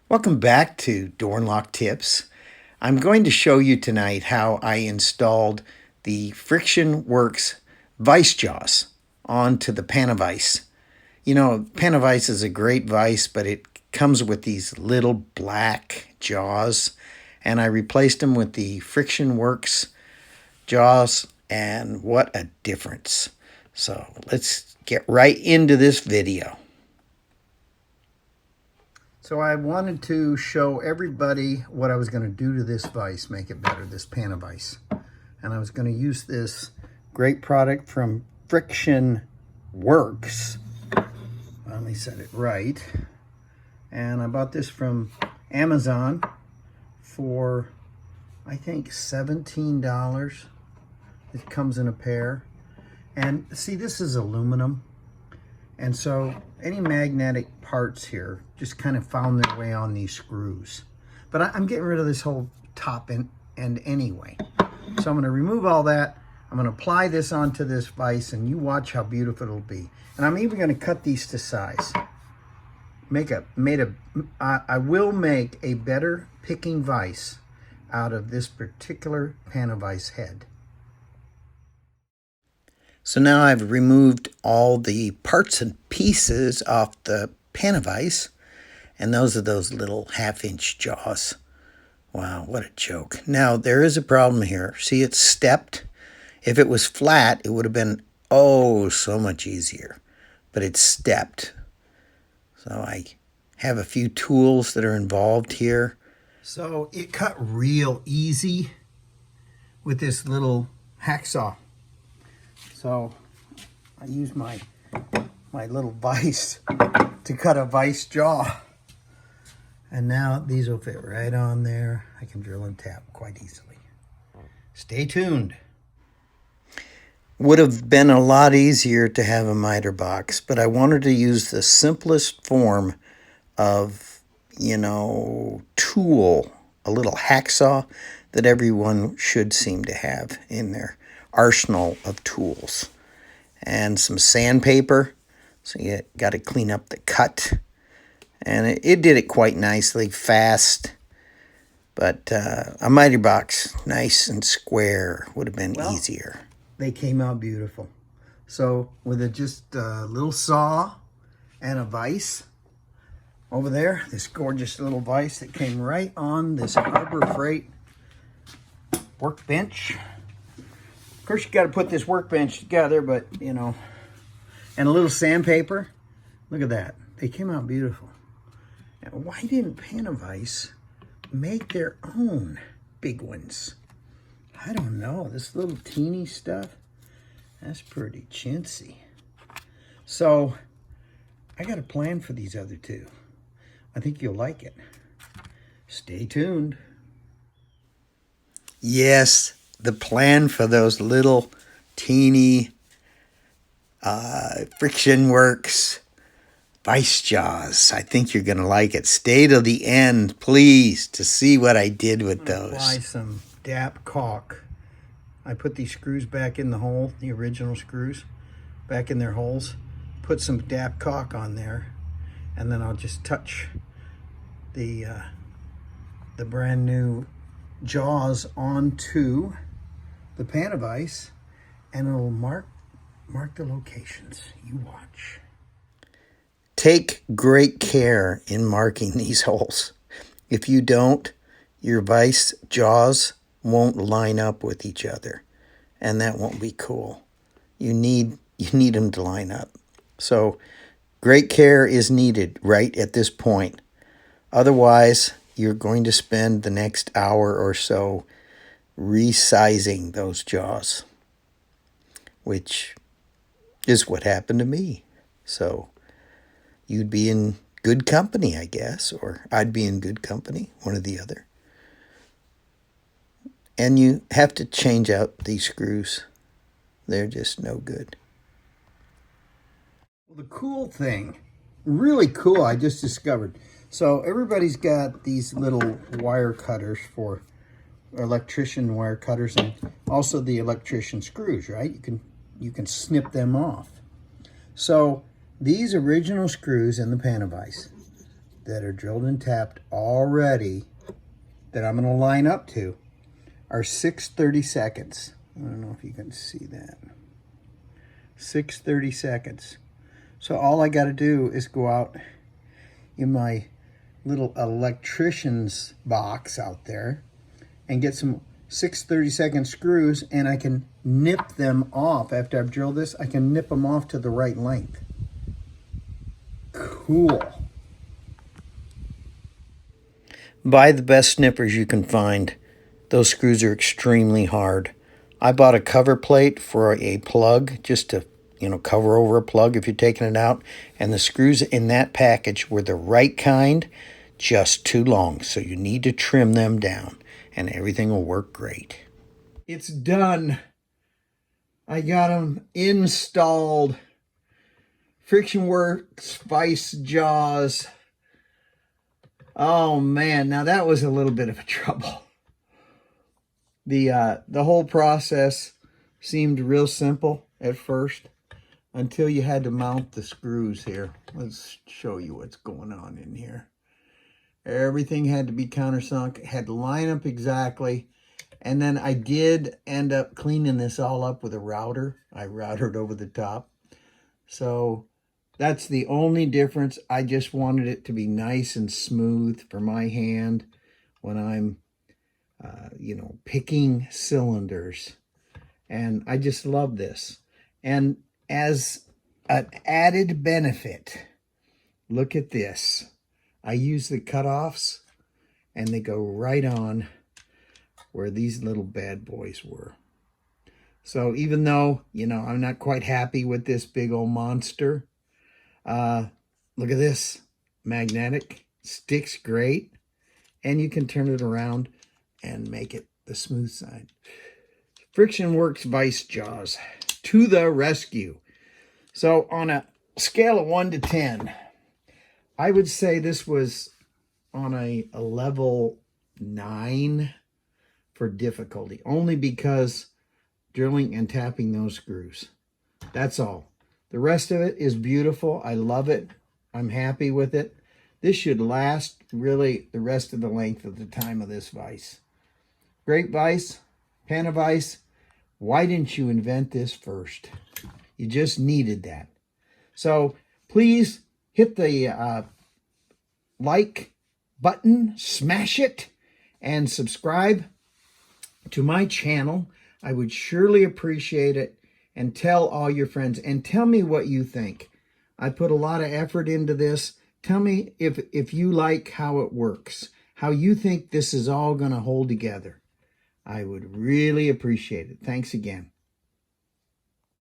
Welcome back to Door and Lock Tips. I'm going to show you tonight how I installed the Friction Works Vise Jaws onto the Panavise. You know, Panavise is a great vise, but it comes with these little black jaws, and I replaced them with the Friction Works jaws, and what a difference. So let's get right into this video. So I wanted to show everybody what I was going to do to this vise, make it better, this Panavise. And I was going to use this great product from Friction Works. Finally said it right. And I bought this from Amazon for, I think, $17. It comes in a pair. And see, this is aluminum. And so any magnetic parts here just kind of found their way on these screws. But I'm getting rid of this whole top end anyway. So I'm going to remove all that. I'm going to apply this onto this vise, and you watch how beautiful it'll be. And I'm even going to cut these to size. I will make a better picking vise out of this particular Panavise head. So now I've removed all the parts and pieces off the Panavise, and those are those little half-inch jaws. Wow, what a joke. Now, there is a problem here. See, it's stepped. If it was flat, it would have been, oh, so much easier. But it's stepped. So I have a few tools that are involved here. So it cut real easy with this little hacksaw. So I use my little vise to cut a vise jaw. And now these will fit right on there. I can drill and tap quite easily. Stay tuned. Would have been a lot easier to have a miter box, but I wanted to use the simplest form of, tool, a little hacksaw that everyone should seem to have in their arsenal of tools, and some sandpaper. So you got to clean up the cut, and it did it quite nicely, fast. But a miter box, nice and square, would have been easier. They came out beautiful. So with just a little saw and a vise over there, this gorgeous little vise that came right on this Harbor Freight workbench. Of course, you got to put this workbench together, but, and a little sandpaper. Look at that. They came out beautiful. Now, why didn't Panavise make their own big ones? I don't know. This little teeny stuff, that's pretty chintzy. So, I got a plan for these other two. I think you'll like it. Stay tuned. Yes, the plan for those little teeny Friction Works Vise Jaws. I think you're going to like it. Stay to the end, please, to see what I did with those. Apply some DAP caulk. I put these screws back in the hole, the original screws, back in their holes. Put some DAP caulk on there, and then I'll just touch the brand new jaws onto the Panavise, and it'll mark the locations. You watch. Take great care in marking these holes. If you don't, your vise jaws won't line up with each other, and that won't be cool. You need them to line up. So great care is needed right at this point. Otherwise, you're going to spend the next hour or so resizing those jaws, which is what happened to me. So you'd be in good company, I guess, or I'd be in good company, one or the other. And you have to change out these screws. They're just no good. Well, the cool thing, really cool, I just discovered. So everybody's got these little wire cutters for electrician wire cutters, and also the electrician screws, right? You can snip them off. So these original screws in the Panavise that are drilled and tapped already that I'm going to line up to are 6/32. I don't know if you can see that. 6/32. So all I got to do is go out in my little electrician's box out there and get some 6/32 screws, and I can nip them off. After I've drilled this, I can nip them off to the right length. Cool. Buy the best snippers you can find. Those screws are extremely hard. I bought a cover plate for a plug, just to, cover over a plug if you're taking it out. And the screws in that package were the right kind, just too long. So you need to trim them down and everything will work great. It's done. I got them installed. Friction Works Vise Jaws. Oh man, now that was a little bit of a trouble. The whole process seemed real simple at first until you had to mount the screws here. Let's show you what's going on in here. Everything had to be countersunk, had to line up exactly. And then I did end up cleaning this all up with a router. I routered over the top. So that's the only difference. I just wanted it to be nice and smooth for my hand when I'm, picking cylinders. And I just love this. And as an added benefit, look at this. I use the cutoffs and they go right on where these little bad boys were. So even though, I'm not quite happy with this big old monster, look at this. Magnetic, sticks great, and you can turn it around and make it the smooth side. Friction Works Vise Jaws to the rescue. So on a scale of 1 to 10, I would say this was on a level 9 for difficulty, only because drilling and tapping those screws. That's all. The rest of it is beautiful. I love it. I'm happy with it. This should last really the rest of the length of the time of this vise. Great vise, pan of vise. Why didn't you invent this first? You just needed that. So please hit the like button, smash it, and subscribe to my channel. I would surely appreciate it. And tell all your friends and tell me what you think. I put a lot of effort into this. Tell me if you like how it works, how you think this is all going to hold together. I would really appreciate it. Thanks again.